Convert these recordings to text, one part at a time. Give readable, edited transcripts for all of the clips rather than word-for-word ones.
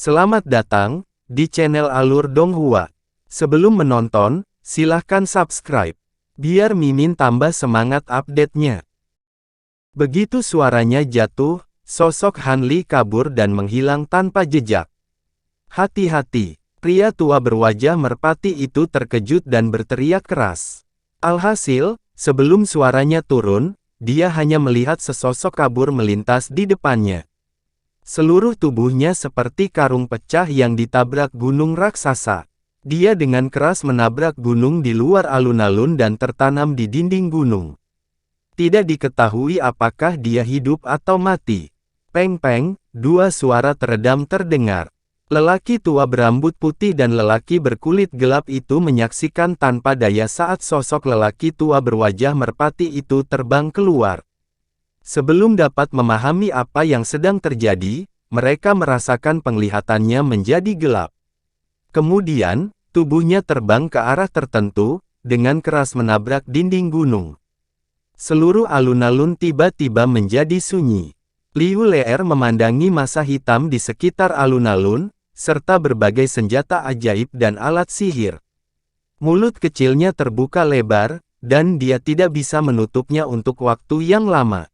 Selamat datang di channel Alur Donghua. Sebelum menonton, silahkan subscribe, biar Mimin tambah semangat update-nya. Begitu suaranya jatuh, sosok Han Li kabur dan menghilang tanpa jejak. Hati-hati, pria tua berwajah merpati itu terkejut dan berteriak keras. Alhasil, sebelum suaranya turun, dia hanya melihat sesosok kabur melintas di depannya. Seluruh tubuhnya seperti karung pecah yang ditabrak gunung raksasa. Dia dengan keras menabrak gunung di luar alun-alun dan tertanam di dinding gunung. Tidak diketahui apakah dia hidup atau mati. Peng-peng, dua suara teredam terdengar. Lelaki tua berambut putih dan lelaki berkulit gelap itu menyaksikan tanpa daya saat sosok lelaki tua berwajah merpati itu terbang keluar. Sebelum dapat memahami apa yang sedang terjadi, mereka merasakan penglihatannya menjadi gelap. Kemudian, tubuhnya terbang ke arah tertentu, dengan keras menabrak dinding gunung. Seluruh alun-alun tiba-tiba menjadi sunyi. Liu Leer memandangi massa hitam di sekitar alun-alun, serta berbagai senjata ajaib dan alat sihir. Mulut kecilnya terbuka lebar, dan dia tidak bisa menutupnya untuk waktu yang lama.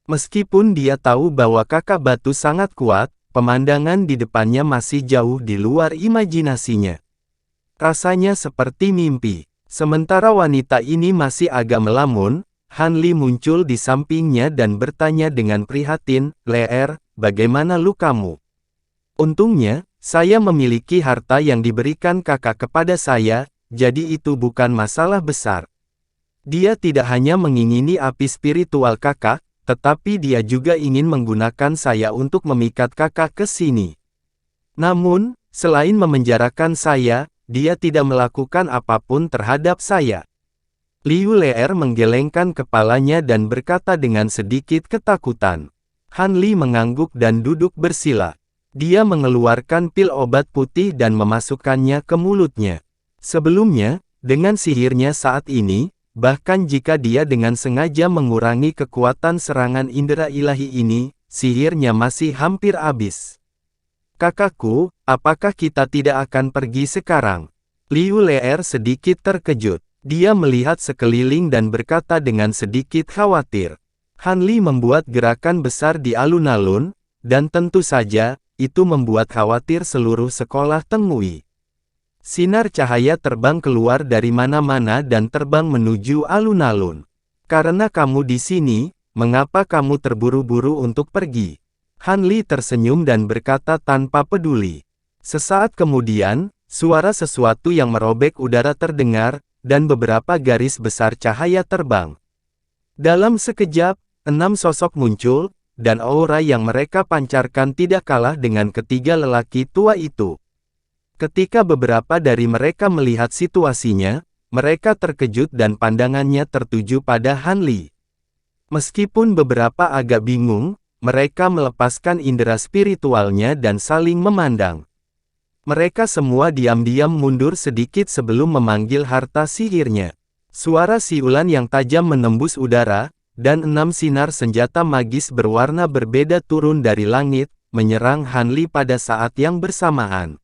Meskipun dia tahu bahwa kakak batu sangat kuat, pemandangan di depannya masih jauh di luar imajinasinya. Rasanya seperti mimpi. Sementara wanita ini masih agak melamun, Han Li muncul di sampingnya dan bertanya dengan prihatin, "Leer, bagaimana lukamu?" "Untungnya, saya memiliki harta yang diberikan kakak kepada saya, jadi itu bukan masalah besar." Dia tidak hanya mengingini api spiritual kakak, tetapi dia juga ingin menggunakan saya untuk memikat kakak ke sini. Namun, selain memenjarakan saya, dia tidak melakukan apapun terhadap saya. Liu Leer menggelengkan kepalanya dan berkata dengan sedikit ketakutan. Han Li mengangguk dan duduk bersila. Dia mengeluarkan pil obat putih dan memasukkannya ke mulutnya. Sebelumnya, dengan sihirnya saat ini, bahkan jika dia dengan sengaja mengurangi kekuatan serangan indera ilahi ini, sihirnya masih hampir habis. "Kakakku, apakah kita tidak akan pergi sekarang?" Liu Leer sedikit terkejut. Dia melihat sekeliling dan berkata dengan sedikit khawatir. Han Li membuat gerakan besar di alun-alun, dan tentu saja, itu membuat khawatir seluruh sekolah Tengui. Sinar cahaya terbang keluar dari mana-mana dan terbang menuju alun-alun. "Karena kamu di sini, mengapa kamu terburu-buru untuk pergi?" Han Li tersenyum dan berkata tanpa peduli. Sesaat kemudian, suara sesuatu yang merobek udara terdengar, dan beberapa garis besar cahaya terbang. Dalam sekejap, 6 sosok muncul, dan aura yang mereka pancarkan tidak kalah dengan ketiga lelaki tua itu. Ketika beberapa dari mereka melihat situasinya, mereka terkejut dan pandangannya tertuju pada Han Li. Meskipun beberapa agak bingung, mereka melepaskan indera spiritualnya dan saling memandang. Mereka semua diam-diam mundur sedikit sebelum memanggil harta sihirnya. Suara siulan yang tajam menembus udara, dan 6 sinar senjata magis berwarna berbeda turun dari langit, menyerang Han Li pada saat yang bersamaan.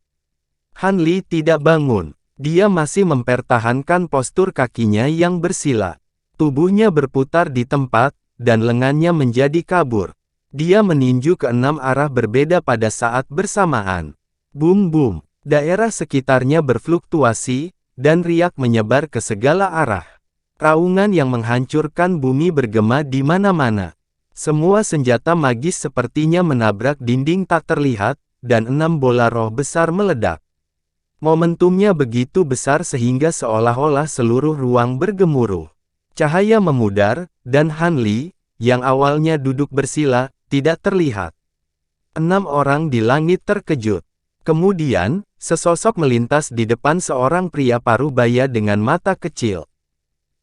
Han Li tidak bangun. Dia masih mempertahankan postur kakinya yang bersila. Tubuhnya berputar di tempat, dan lengannya menjadi kabur. Dia meninju ke 6 arah berbeda pada saat bersamaan. Bum-bum. Daerah sekitarnya berfluktuasi, dan riak menyebar ke segala arah. Raungan yang menghancurkan bumi bergema di mana-mana. Semua senjata magis sepertinya menabrak dinding tak terlihat, dan 6 bola roh besar meledak. Momentumnya begitu besar sehingga seolah-olah seluruh ruang bergemuruh. Cahaya memudar, dan Han Li, yang awalnya duduk bersila, tidak terlihat. 6 orang di langit terkejut. Kemudian, sesosok melintas di depan seorang pria parubaya dengan mata kecil.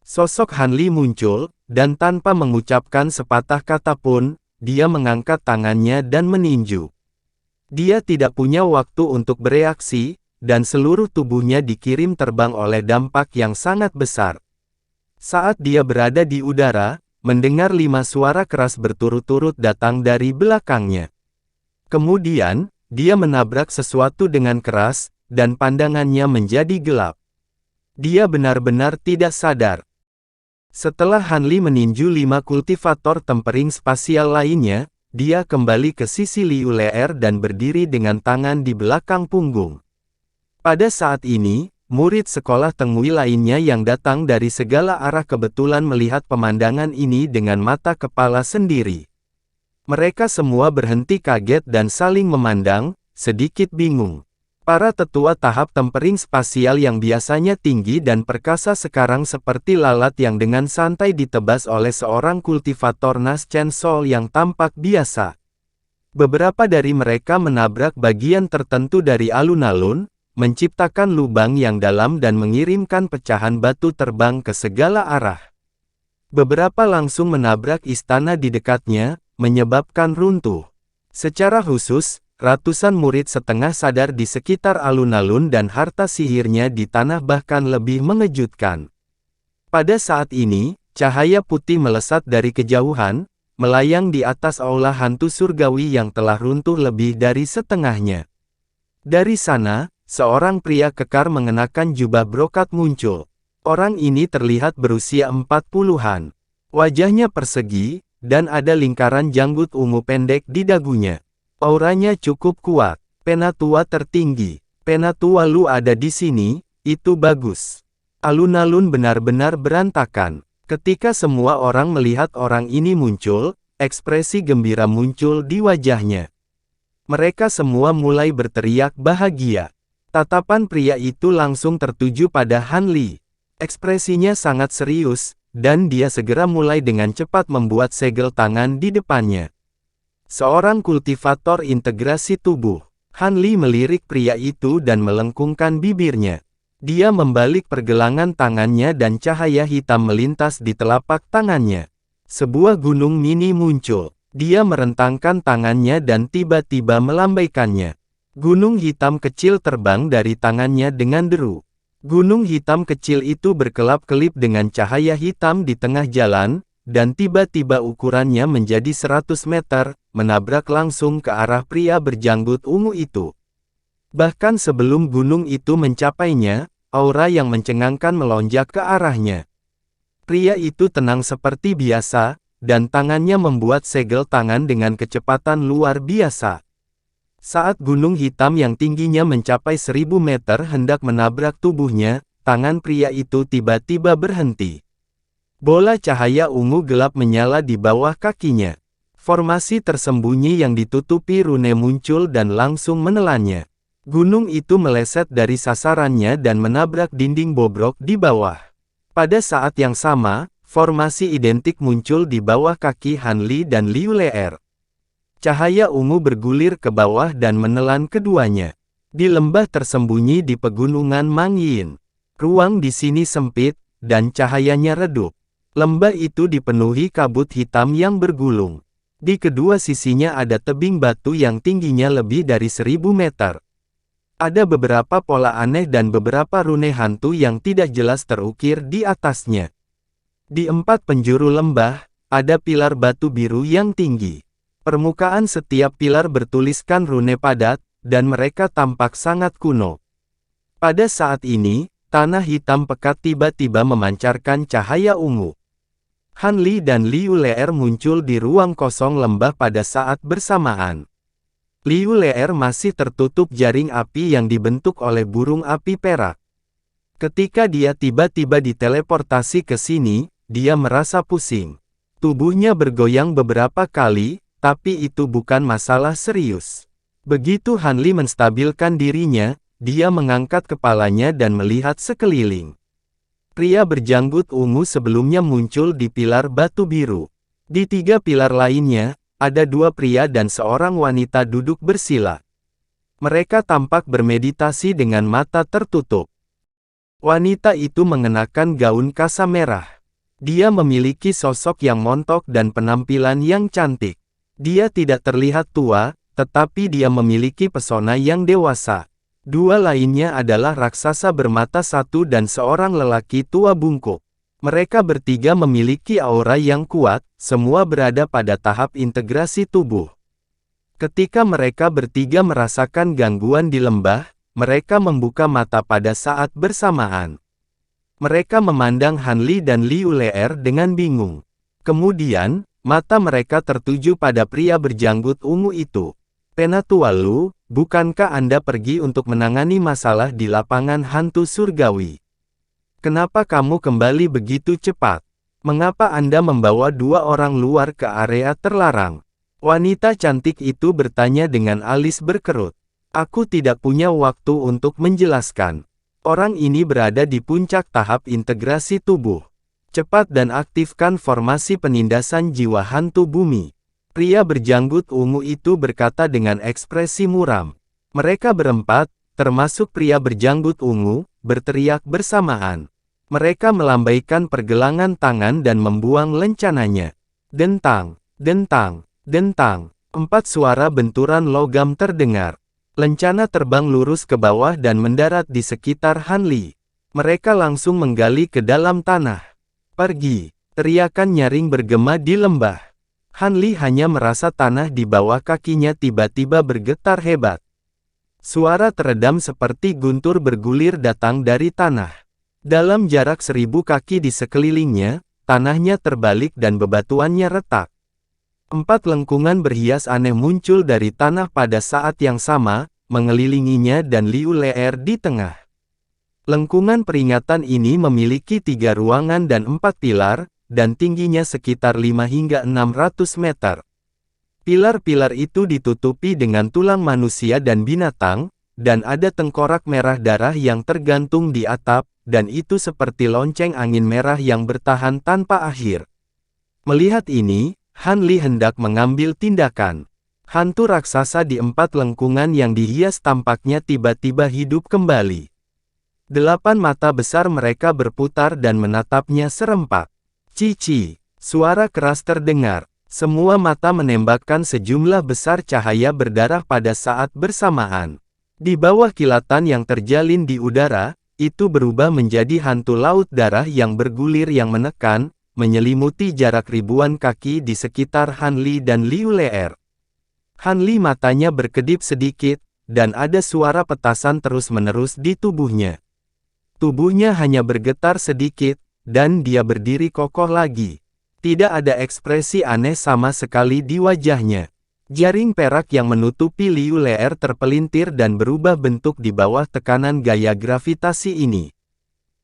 Sosok Han Li muncul, dan tanpa mengucapkan sepatah kata pun, dia mengangkat tangannya dan meninju. Dia tidak punya waktu untuk bereaksi, dan seluruh tubuhnya dikirim terbang oleh dampak yang sangat besar. Saat dia berada di udara, mendengar 5 suara keras berturut-turut datang dari belakangnya. Kemudian, dia menabrak sesuatu dengan keras, dan pandangannya menjadi gelap. Dia benar-benar tidak sadar. Setelah Hanli meninju 5 kultivator tempering spasial lainnya, dia kembali ke sisi Liu Leer dan berdiri dengan tangan di belakang punggung. Pada saat ini, murid sekolah Tengui lainnya yang datang dari segala arah kebetulan melihat pemandangan ini dengan mata kepala sendiri. Mereka semua berhenti kaget dan saling memandang, sedikit bingung. Para tetua tahap tempering spasial yang biasanya tinggi dan perkasa sekarang seperti lalat yang dengan santai ditebas oleh seorang kultivator Naschen Sol yang tampak biasa. Beberapa dari mereka menabrak bagian tertentu dari alun-alun, menciptakan lubang yang dalam dan mengirimkan pecahan batu terbang ke segala arah. Beberapa langsung menabrak istana di dekatnya, menyebabkan runtuh. Secara khusus, ratusan murid setengah sadar di sekitar alun-alun dan harta sihirnya di tanah bahkan lebih mengejutkan. Pada saat ini, cahaya putih melesat dari kejauhan, melayang di atas aula hantu surgawi yang telah runtuh lebih dari setengahnya. Dari sana, seorang pria kekar mengenakan jubah brokat muncul. Orang ini terlihat berusia 40-an. Wajahnya persegi, dan ada lingkaran janggut ungu pendek di dagunya. Auranya cukup kuat. Penatua tertinggi. Penatua Lu ada di sini, itu bagus. Alun-alun benar-benar berantakan. Ketika semua orang melihat orang ini muncul, ekspresi gembira muncul di wajahnya. Mereka semua mulai berteriak bahagia. Tatapan pria itu langsung tertuju pada Hanli. Ekspresinya sangat serius, dan dia segera mulai dengan cepat membuat segel tangan di depannya. Seorang kultivator integrasi tubuh. Hanli melirik pria itu dan melengkungkan bibirnya. Dia membalik pergelangan tangannya dan cahaya hitam melintas di telapak tangannya. Sebuah gunung mini muncul. Dia merentangkan tangannya dan tiba-tiba melambaikannya. Gunung hitam kecil terbang dari tangannya dengan deru. Gunung hitam kecil itu berkelap-kelip dengan cahaya hitam di tengah jalan, dan tiba-tiba ukurannya menjadi 100 meter, menabrak langsung ke arah pria berjanggut ungu itu. Bahkan sebelum gunung itu mencapainya, aura yang mencengangkan melonjak ke arahnya. Pria itu tenang seperti biasa, dan tangannya membuat segel tangan dengan kecepatan luar biasa. Saat gunung hitam yang tingginya mencapai 1000 meter hendak menabrak tubuhnya, tangan pria itu tiba-tiba berhenti. Bola cahaya ungu gelap menyala di bawah kakinya. Formasi tersembunyi yang ditutupi rune muncul dan langsung menelannya. Gunung itu meleset dari sasarannya dan menabrak dinding bobrok di bawah. Pada saat yang sama, formasi identik muncul di bawah kaki Hanli dan Liu Leer. Cahaya ungu bergulir ke bawah dan menelan keduanya. Di lembah tersembunyi di pegunungan Mangyin. Ruang di sini sempit, dan cahayanya redup. Lembah itu dipenuhi kabut hitam yang bergulung. Di kedua sisinya ada tebing batu yang tingginya lebih dari 1000 meter. Ada beberapa pola aneh dan beberapa rune hantu yang tidak jelas terukir di atasnya. Di 4 penjuru lembah, ada pilar batu biru yang tinggi. Permukaan setiap pilar bertuliskan rune padat, dan mereka tampak sangat kuno. Pada saat ini, tanah hitam pekat tiba-tiba memancarkan cahaya ungu. Hanli dan Liu Leer muncul di ruang kosong lembah pada saat bersamaan. Liu Leer masih tertutup jaring api yang dibentuk oleh burung api perak. Ketika dia tiba-tiba diteleportasi ke sini, dia merasa pusing. Tubuhnya bergoyang beberapa kali, tapi itu bukan masalah serius. Begitu Hanli menstabilkan dirinya, dia mengangkat kepalanya dan melihat sekeliling. Pria berjanggut ungu sebelumnya muncul di pilar batu biru. Di 3 pilar lainnya, ada 2 pria dan seorang wanita duduk bersila. Mereka tampak bermeditasi dengan mata tertutup. Wanita itu mengenakan gaun kasa merah. Dia memiliki sosok yang montok dan penampilan yang cantik. Dia tidak terlihat tua, tetapi dia memiliki pesona yang dewasa. 2 lainnya adalah raksasa bermata 1 dan seorang lelaki tua bungkuk. Mereka bertiga memiliki aura yang kuat, semua berada pada tahap integrasi tubuh. Ketika mereka bertiga merasakan gangguan di lembah, mereka membuka mata pada saat bersamaan. Mereka memandang Han Li dan Liu Le'er dengan bingung. Kemudian, mata mereka tertuju pada pria berjanggut ungu itu. Penatua Lu, bukankah Anda pergi untuk menangani masalah di lapangan hantu surgawi? Kenapa kamu kembali begitu cepat? Mengapa Anda membawa dua orang luar ke area terlarang? Wanita cantik itu bertanya dengan alis berkerut. Aku tidak punya waktu untuk menjelaskan. Orang ini berada di puncak tahap integrasi tubuh. Cepat dan aktifkan formasi penindasan jiwa hantu bumi. Pria berjanggut ungu itu berkata dengan ekspresi muram. Mereka berempat, termasuk pria berjanggut ungu, berteriak bersamaan. Mereka melambaikan pergelangan tangan dan membuang lencananya. Dentang, dentang, dentang. 4 suara benturan logam terdengar. Lencana terbang lurus ke bawah dan mendarat di sekitar Han Li. Mereka langsung menggali ke dalam tanah. Pergi! Teriakan nyaring bergema di lembah. Han Li hanya merasa tanah di bawah kakinya tiba-tiba bergetar hebat. Suara teredam seperti guntur bergulir datang dari tanah. Dalam jarak 1000 kaki di sekelilingnya, tanahnya terbalik dan bebatuannya retak. 4 lengkungan berhias aneh muncul dari tanah pada saat yang sama, mengelilinginya dan Liu Le'er di tengah. Lengkungan peringatan ini memiliki 3 ruangan dan 4 pilar, dan tingginya sekitar 5 hingga 600 meter. Pilar-pilar itu ditutupi dengan tulang manusia dan binatang, dan ada tengkorak merah darah yang tergantung di atap, dan itu seperti lonceng angin merah yang bertahan tanpa akhir. Melihat ini, Han Li hendak mengambil tindakan. Hantu raksasa di 4 lengkungan yang dihias tampaknya tiba-tiba hidup kembali. 8 mata besar mereka berputar dan menatapnya serempak. Cici, suara keras terdengar. Semua mata menembakkan sejumlah besar cahaya berdarah pada saat bersamaan. Di bawah kilatan yang terjalin di udara, itu berubah menjadi hantu laut darah yang bergulir yang menekan, menyelimuti jarak ribuan kaki di sekitar Han Li dan Liu Le'er. Han Li matanya berkedip sedikit, dan ada suara petasan terus-menerus di tubuhnya. Tubuhnya hanya bergetar sedikit, dan dia berdiri kokoh lagi. Tidak ada ekspresi aneh sama sekali di wajahnya. Jaring perak yang menutupi Liu Le'er terpelintir dan berubah bentuk di bawah tekanan gaya gravitasi ini.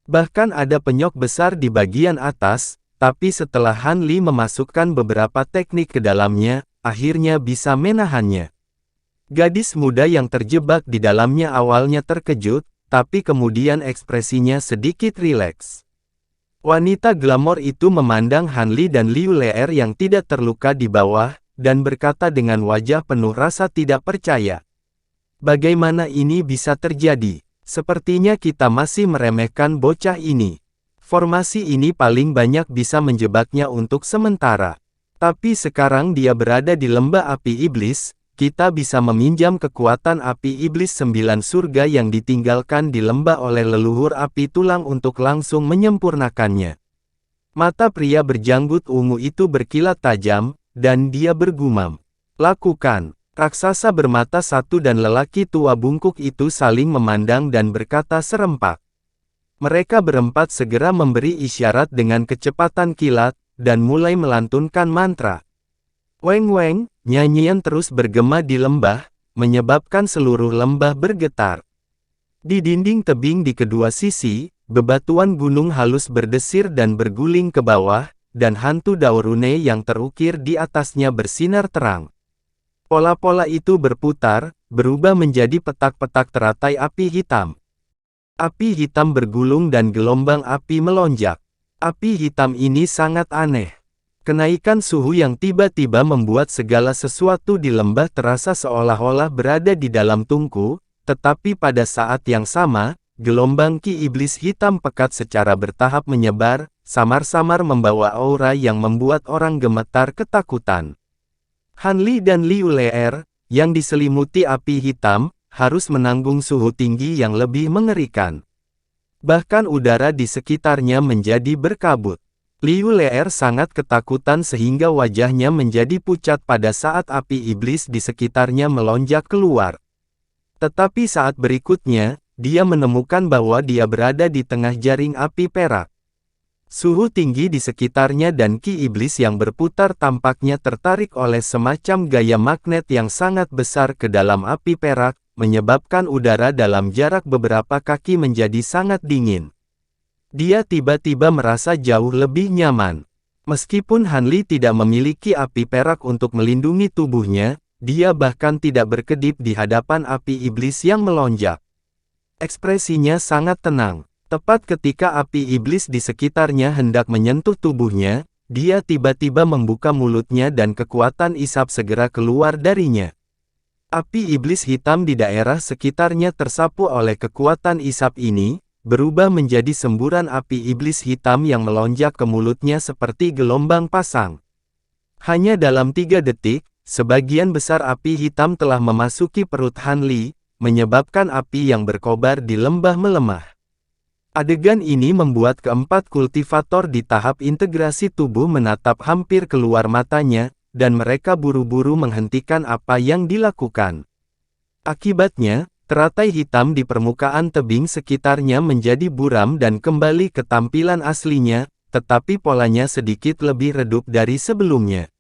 Bahkan ada penyok besar di bagian atas, tapi setelah Han Li memasukkan beberapa teknik ke dalamnya, akhirnya bisa menahannya. Gadis muda yang terjebak di dalamnya awalnya terkejut, tapi kemudian ekspresinya sedikit rileks. Wanita glamor itu memandang Han Li dan Liu Le'er yang tidak terluka di bawah, dan berkata dengan wajah penuh rasa tidak percaya. Bagaimana ini bisa terjadi? Sepertinya kita masih meremehkan bocah ini. Formasi ini paling banyak bisa menjebaknya untuk sementara. Tapi sekarang dia berada di lembah api iblis, kita bisa meminjam kekuatan api iblis 9 surga yang ditinggalkan di lembah oleh leluhur api tulang untuk langsung menyempurnakannya. Mata pria berjanggut ungu itu berkilat tajam, dan dia bergumam. Lakukan. Raksasa bermata satu dan lelaki tua bungkuk itu saling memandang dan berkata serempak. Mereka berempat segera memberi isyarat dengan kecepatan kilat, dan mulai melantunkan mantra. Weng weng, nyanyian terus bergema di lembah, menyebabkan seluruh lembah bergetar. Di dinding tebing di kedua sisi, bebatuan gunung halus berdesir dan berguling ke bawah, dan hantu Daorune yang terukir di atasnya bersinar terang. Pola-pola itu berputar, berubah menjadi petak-petak teratai api hitam. Api hitam bergulung dan gelombang api melonjak. Api hitam ini sangat aneh. Kenaikan suhu yang tiba-tiba membuat segala sesuatu di lembah terasa seolah-olah berada di dalam tungku, tetapi pada saat yang sama, gelombang ki iblis hitam pekat secara bertahap menyebar, samar-samar membawa aura yang membuat orang gemetar ketakutan. Han Li dan Liu Le'er, yang diselimuti api hitam, harus menanggung suhu tinggi yang lebih mengerikan. Bahkan udara di sekitarnya menjadi berkabut. Liu Leer sangat ketakutan sehingga wajahnya menjadi pucat pada saat api iblis di sekitarnya melonjak keluar. Tetapi saat berikutnya, dia menemukan bahwa dia berada di tengah jaring api perak. Suhu tinggi di sekitarnya dan ki iblis yang berputar tampaknya tertarik oleh semacam gaya magnet yang sangat besar ke dalam api perak, menyebabkan udara dalam jarak beberapa kaki menjadi sangat dingin. Dia tiba-tiba merasa jauh lebih nyaman. Meskipun Han Li tidak memiliki api perak untuk melindungi tubuhnya, dia bahkan tidak berkedip di hadapan api iblis yang melonjak. Ekspresinya sangat tenang. Tepat ketika api iblis di sekitarnya hendak menyentuh tubuhnya, dia tiba-tiba membuka mulutnya dan kekuatan isap segera keluar darinya. Api iblis hitam di daerah sekitarnya tersapu oleh kekuatan isap ini, berubah menjadi semburan api iblis hitam yang melonjak ke mulutnya seperti gelombang pasang. Hanya dalam 3 detik, sebagian besar api hitam telah memasuki perut Han Li, menyebabkan api yang berkobar di lembah melemah. Adegan ini membuat keempat kultivator di tahap integrasi tubuh menatap hampir keluar matanya, dan mereka buru-buru menghentikan apa yang dilakukan. Akibatnya, teratai hitam di permukaan tebing sekitarnya menjadi buram dan kembali ke tampilan aslinya, tetapi polanya sedikit lebih redup dari sebelumnya.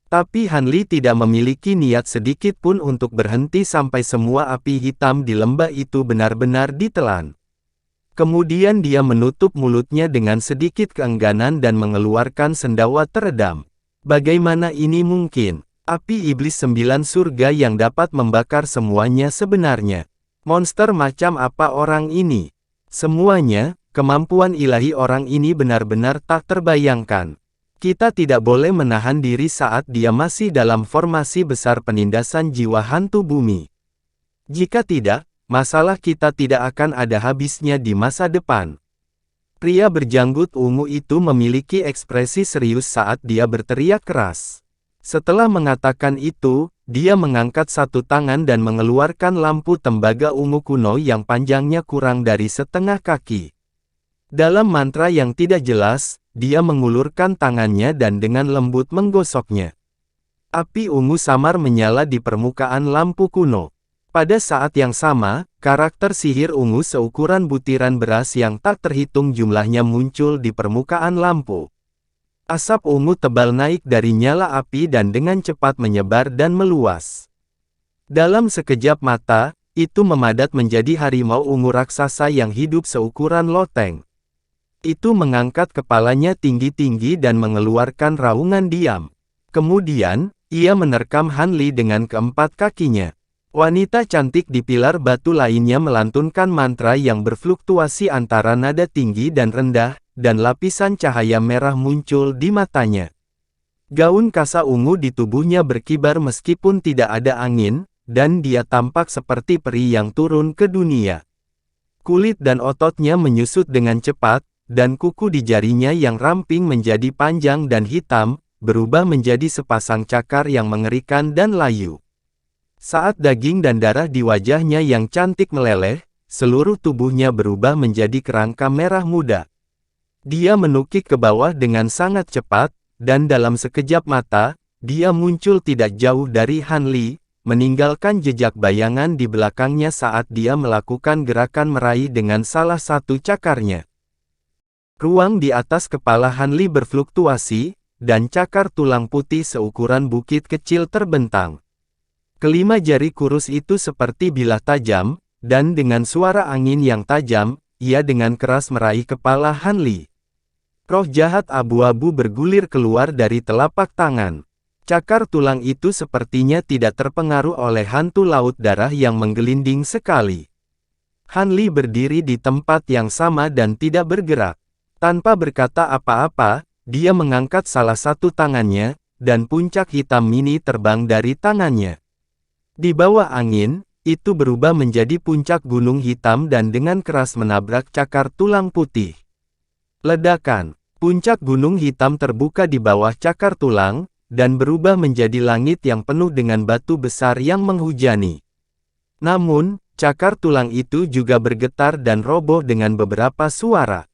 Tapi Han Li tidak memiliki niat sedikit pun untuk berhenti sampai semua api hitam di lembah itu benar-benar ditelan. Kemudian dia menutup mulutnya dengan sedikit keengganan dan mengeluarkan sendawa teredam. Bagaimana ini mungkin? Api iblis 9 surga yang dapat membakar semuanya sebenarnya. Monster macam apa orang ini? Semuanya, kemampuan ilahi orang ini benar-benar tak terbayangkan. Kita tidak boleh menahan diri saat dia masih dalam formasi besar penindasan jiwa hantu bumi. Jika tidak, masalah kita tidak akan ada habisnya di masa depan. Pria berjanggut ungu itu memiliki ekspresi serius saat dia berteriak keras. Setelah mengatakan itu, dia mengangkat satu tangan dan mengeluarkan lampu tembaga ungu kuno yang panjangnya kurang dari setengah kaki. Dalam mantra yang tidak jelas, dia mengulurkan tangannya dan dengan lembut menggosoknya. Api ungu samar menyala di permukaan lampu kuno. Pada saat yang sama, karakter sihir ungu seukuran butiran beras yang tak terhitung jumlahnya muncul di permukaan lampu. Asap ungu tebal naik dari nyala api dan dengan cepat menyebar dan meluas. Dalam sekejap mata, itu memadat menjadi harimau ungu raksasa yang hidup seukuran loteng. Itu mengangkat kepalanya tinggi-tinggi dan mengeluarkan raungan diam. Kemudian, ia menerkam Han Li dengan keempat kakinya. Wanita cantik di pilar batu lainnya melantunkan mantra yang berfluktuasi antara nada tinggi dan rendah, dan lapisan cahaya merah muncul di matanya. Gaun kasa ungu di tubuhnya berkibar meskipun tidak ada angin, dan dia tampak seperti peri yang turun ke dunia. Kulit dan ototnya menyusut dengan cepat, dan kuku di jarinya yang ramping menjadi panjang dan hitam, berubah menjadi sepasang cakar yang mengerikan dan layu. Saat daging dan darah di wajahnya yang cantik meleleh, seluruh tubuhnya berubah menjadi kerangka merah muda. Dia menukik ke bawah dengan sangat cepat, dan dalam sekejap mata, dia muncul tidak jauh dari Han Li, meninggalkan jejak bayangan di belakangnya saat dia melakukan gerakan meraih dengan salah satu cakarnya. Ruang di atas kepala Han Li berfluktuasi, dan cakar tulang putih seukuran bukit kecil terbentang. Kelima jari kurus itu seperti bilah tajam, dan dengan suara angin yang tajam, ia dengan keras meraih kepala Han Li. Roh jahat abu-abu bergulir keluar dari telapak tangan. Cakar tulang itu sepertinya tidak terpengaruh oleh hantu laut darah yang menggelinding sekali. Han Li berdiri di tempat yang sama dan tidak bergerak. Tanpa berkata apa-apa, dia mengangkat salah satu tangannya, dan puncak hitam mini terbang dari tangannya. Di bawah angin, itu berubah menjadi puncak gunung hitam dan dengan keras menabrak cakar tulang putih. Ledakan. Puncak gunung hitam terbuka di bawah cakar tulang, dan berubah menjadi langit yang penuh dengan batu besar yang menghujani. Namun, cakar tulang itu juga bergetar dan roboh dengan beberapa suara.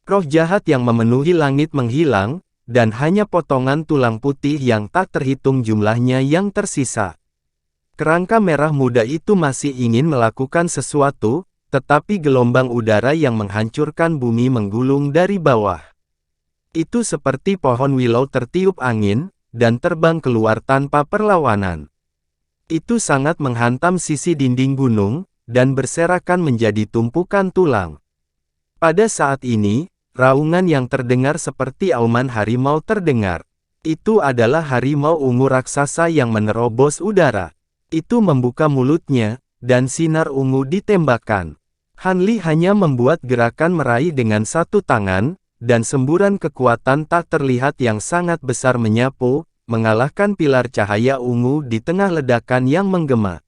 Roh jahat yang memenuhi langit menghilang, dan hanya potongan tulang putih yang tak terhitung jumlahnya yang tersisa. Kerangka merah muda itu masih ingin melakukan sesuatu, tetapi gelombang udara yang menghancurkan bumi menggulung dari bawah. Itu seperti pohon willow tertiup angin, dan terbang keluar tanpa perlawanan. Itu sangat menghantam sisi dinding gunung, dan berserakan menjadi tumpukan tulang. Pada saat ini, raungan yang terdengar seperti auman harimau terdengar. Itu adalah harimau ungu raksasa yang menerobos udara. Itu membuka mulutnya, dan sinar ungu ditembakkan. Han Li hanya membuat gerakan meraih dengan satu tangan, dan semburan kekuatan tak terlihat yang sangat besar menyapu, mengalahkan pilar cahaya ungu di tengah ledakan yang menggema.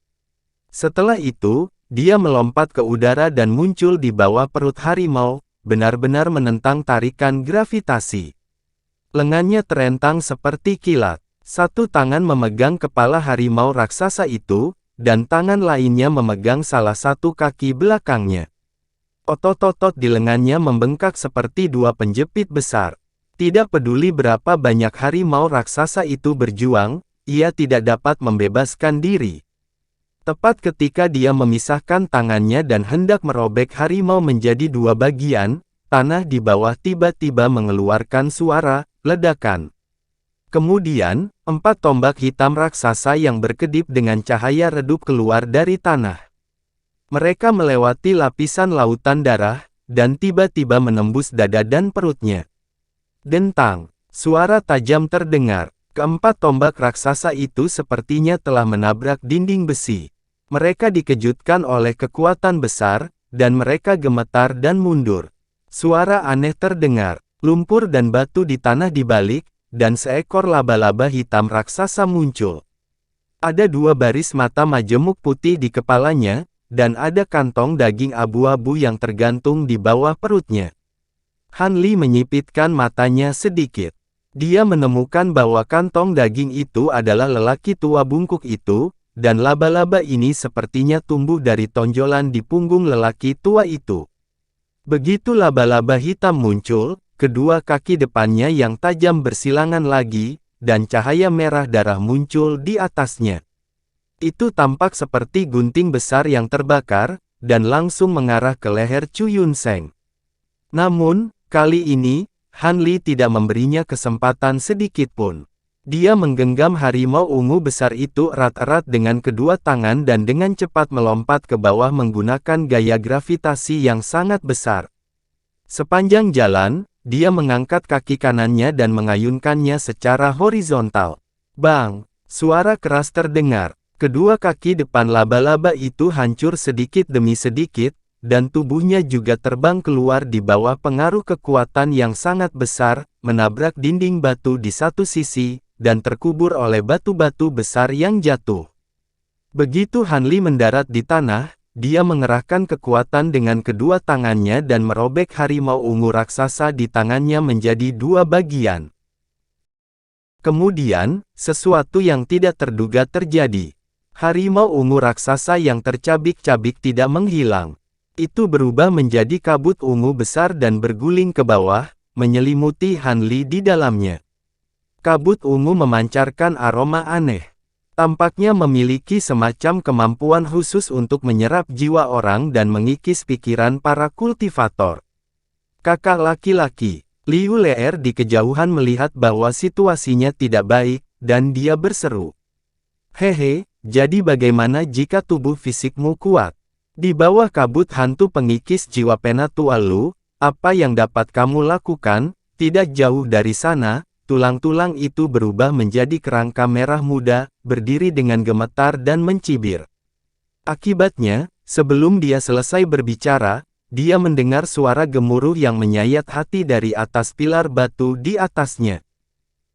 Setelah itu, dia melompat ke udara dan muncul di bawah perut harimau, benar-benar menentang tarikan gravitasi. Lengannya terentang seperti kilat. Satu tangan memegang kepala harimau raksasa itu, dan tangan lainnya memegang salah satu kaki belakangnya. Otot-otot di lengannya membengkak seperti dua penjepit besar. Tidak peduli berapa banyak harimau raksasa itu berjuang, ia tidak dapat membebaskan diri. Tepat ketika dia memisahkan tangannya dan hendak merobek harimau menjadi dua bagian, tanah di bawah tiba-tiba mengeluarkan suara ledakan. Kemudian, 4 tombak hitam raksasa yang berkedip dengan cahaya redup keluar dari tanah. Mereka melewati lapisan lautan darah, dan tiba-tiba menembus dada dan perutnya. Dentang, suara tajam terdengar. Keempat tombak raksasa itu sepertinya telah menabrak dinding besi. Mereka dikejutkan oleh kekuatan besar, dan mereka gemetar dan mundur. Suara aneh terdengar, lumpur dan batu di tanah dibalik, dan seekor laba-laba hitam raksasa muncul. Ada 2 baris mata majemuk putih di kepalanya, dan ada kantong daging abu-abu yang tergantung di bawah perutnya. Han Li menyipitkan matanya sedikit. Dia menemukan bahwa kantong daging itu adalah lelaki tua bungkuk itu, dan laba-laba ini sepertinya tumbuh dari tonjolan di punggung lelaki tua itu. Begitu laba-laba hitam muncul, kedua kaki depannya yang tajam bersilangan lagi, dan cahaya merah darah muncul di atasnya. Itu tampak seperti gunting besar yang terbakar, dan langsung mengarah ke leher Chu Yunseng. Namun, kali ini, Han Li tidak memberinya kesempatan sedikit pun. Dia menggenggam harimau ungu besar itu erat-erat dengan kedua tangan dan dengan cepat melompat ke bawah menggunakan gaya gravitasi yang sangat besar. Sepanjang jalan, dia mengangkat kaki kanannya dan mengayunkannya secara horizontal. Bang! Suara keras terdengar. Kedua kaki depan laba-laba itu hancur sedikit demi sedikit, dan tubuhnya juga terbang keluar di bawah pengaruh kekuatan yang sangat besar, menabrak dinding batu di satu sisi, dan terkubur oleh batu-batu besar yang jatuh. Begitu Han Li mendarat di tanah, dia mengerahkan kekuatan dengan kedua tangannya dan merobek harimau ungu raksasa di tangannya menjadi 2 bagian. Kemudian, sesuatu yang tidak terduga terjadi. Harimau ungu raksasa yang tercabik-cabik tidak menghilang. Itu berubah menjadi kabut ungu besar dan berguling ke bawah, menyelimuti Han Li di dalamnya. Kabut ungu memancarkan aroma aneh. Tampaknya memiliki semacam kemampuan khusus untuk menyerap jiwa orang dan mengikis pikiran para kultivator. Kakak laki-laki, Liu Leer di kejauhan melihat bahwa situasinya tidak baik, dan dia berseru. Hehe, jadi bagaimana jika tubuh fisikmu kuat? Di bawah kabut hantu pengikis jiwa Penatua Lu, apa yang dapat kamu lakukan? Tidak jauh dari sana, tulang-tulang itu berubah menjadi kerangka merah muda, berdiri dengan gemetar dan mencibir. Akibatnya, sebelum dia selesai berbicara, dia mendengar suara gemuruh yang menyayat hati dari atas pilar batu di atasnya.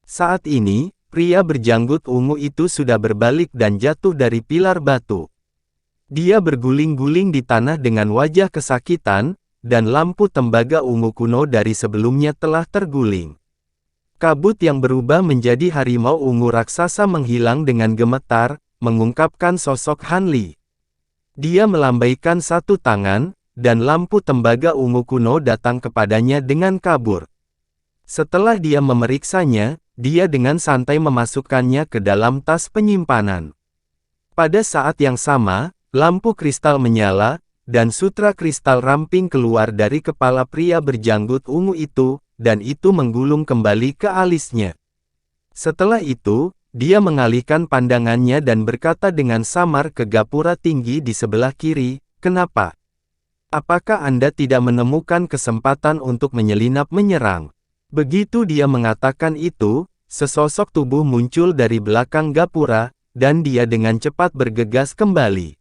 Saat ini, pria berjanggut ungu itu sudah berbalik dan jatuh dari pilar batu. Dia berguling-guling di tanah dengan wajah kesakitan, dan lampu tembaga ungu kuno dari sebelumnya telah terguling. Kabut yang berubah menjadi harimau ungu raksasa menghilang dengan gemetar, mengungkapkan sosok Han Li. Dia melambaikan satu tangan, dan lampu tembaga ungu kuno datang kepadanya dengan kabur. Setelah dia memeriksanya, dia dengan santai memasukkannya ke dalam tas penyimpanan. Pada saat yang sama, lampu kristal menyala, dan sutra kristal ramping keluar dari kepala pria berjanggut ungu itu, dan itu menggulung kembali ke alisnya. Setelah itu, dia mengalihkan pandangannya dan berkata dengan samar ke gapura tinggi di sebelah kiri, "Kenapa? Apakah Anda tidak menemukan kesempatan untuk menyelinap menyerang?" Begitu dia mengatakan itu, sesosok tubuh muncul dari belakang gapura, dan dia dengan cepat bergegas kembali.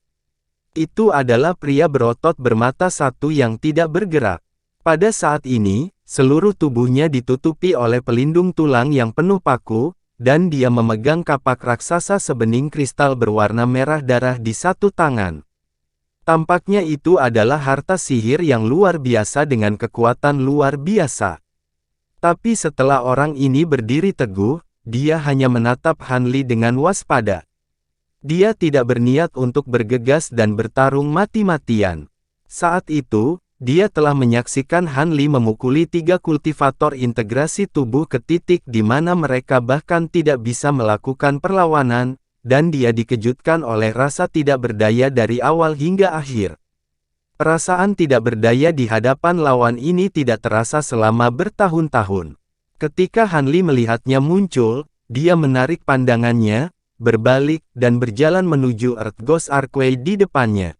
Itu adalah pria berotot bermata satu yang tidak bergerak. Pada saat ini, seluruh tubuhnya ditutupi oleh pelindung tulang yang penuh paku, dan dia memegang kapak raksasa sebening kristal berwarna merah darah di satu tangan. Tampaknya itu adalah harta sihir yang luar biasa dengan kekuatan luar biasa. Tapi setelah orang ini berdiri teguh, dia hanya menatap Han Li dengan waspada. Dia tidak berniat untuk bergegas dan bertarung mati-matian. Saat itu, dia telah menyaksikan Han Li memukuli 3 kultivator integrasi tubuh ke titik di mana mereka bahkan tidak bisa melakukan perlawanan, dan dia dikejutkan oleh rasa tidak berdaya dari awal hingga akhir. Perasaan tidak berdaya di hadapan lawan ini tidak terasa selama bertahun-tahun. Ketika Han Li melihatnya muncul, dia menarik pandangannya, berbalik, dan berjalan menuju Earth Ghost Archway di depannya.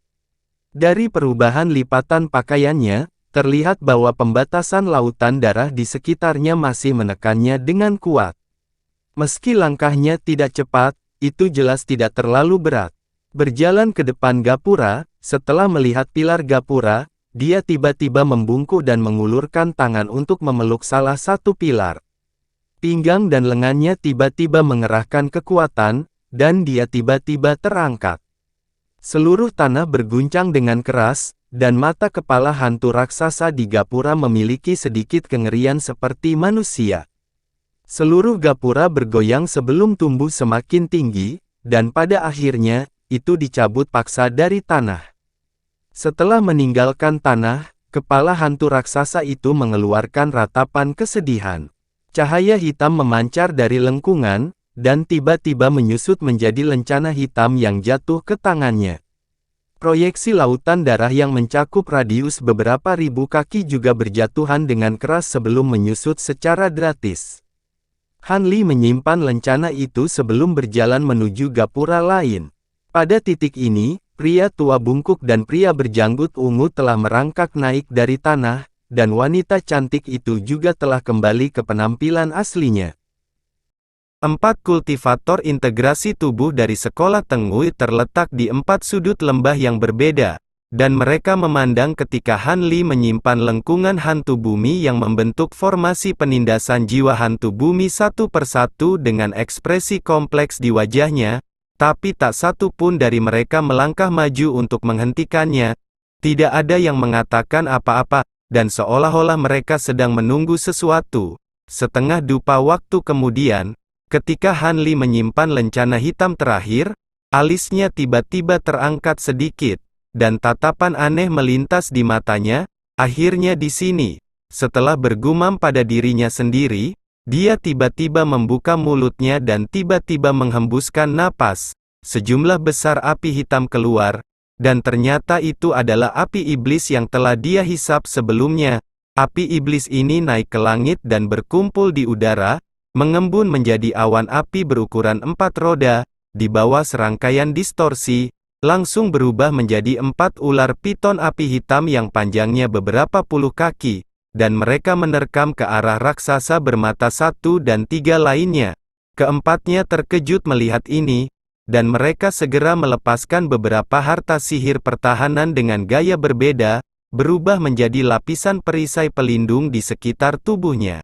Dari perubahan lipatan pakaiannya, terlihat bahwa pembatasan lautan darah di sekitarnya masih menekannya dengan kuat. Meski langkahnya tidak cepat, itu jelas tidak terlalu berat. Berjalan ke depan gapura, setelah melihat pilar gapura, dia tiba-tiba membungkuk dan mengulurkan tangan untuk memeluk salah satu pilar. Pinggang dan lengannya tiba-tiba mengerahkan kekuatan, dan dia tiba-tiba terangkat. Seluruh tanah berguncang dengan keras, dan mata kepala hantu raksasa di gapura memiliki sedikit kengerian seperti manusia. Seluruh gapura bergoyang sebelum tumbuh semakin tinggi, dan pada akhirnya, itu dicabut paksa dari tanah. Setelah meninggalkan tanah, kepala hantu raksasa itu mengeluarkan ratapan kesedihan. Cahaya hitam memancar dari lengkungan, dan tiba-tiba menyusut menjadi lencana hitam yang jatuh ke tangannya. Proyeksi lautan darah yang mencakup radius beberapa ribu kaki juga berjatuhan dengan keras sebelum menyusut secara drastis. Han Li menyimpan lencana itu sebelum berjalan menuju gapura lain. Pada titik ini, pria tua bungkuk dan pria berjanggut ungu telah merangkak naik dari tanah, dan wanita cantik itu juga telah kembali ke penampilan aslinya. 4 kultivator integrasi tubuh dari sekolah Tengui terletak di 4 sudut lembah yang berbeda, dan mereka memandang ketika Han Li menyimpan lengkungan hantu bumi yang membentuk formasi penindasan jiwa hantu bumi satu persatu dengan ekspresi kompleks di wajahnya, tapi tak satu pun dari mereka melangkah maju untuk menghentikannya. Tidak ada yang mengatakan apa-apa, dan seolah-olah mereka sedang menunggu sesuatu. Setengah dupa waktu kemudian, ketika Han Li menyimpan lencana hitam terakhir, alisnya tiba-tiba terangkat sedikit, dan tatapan aneh melintas di matanya. Akhirnya di sini, setelah bergumam pada dirinya sendiri, dia tiba-tiba membuka mulutnya dan tiba-tiba menghembuskan napas. Sejumlah besar api hitam keluar, dan ternyata itu adalah api iblis yang telah dia hisap sebelumnya. Api iblis ini naik ke langit dan berkumpul di udara, mengembun menjadi awan api berukuran 4 roda, di bawah serangkaian distorsi, langsung berubah menjadi 4 ular piton api hitam yang panjangnya beberapa puluh kaki, dan mereka menerkam ke arah raksasa bermata 1 dan 3 lainnya. Keempatnya terkejut melihat ini, dan mereka segera melepaskan beberapa harta sihir pertahanan dengan gaya berbeda, berubah menjadi lapisan perisai pelindung di sekitar tubuhnya.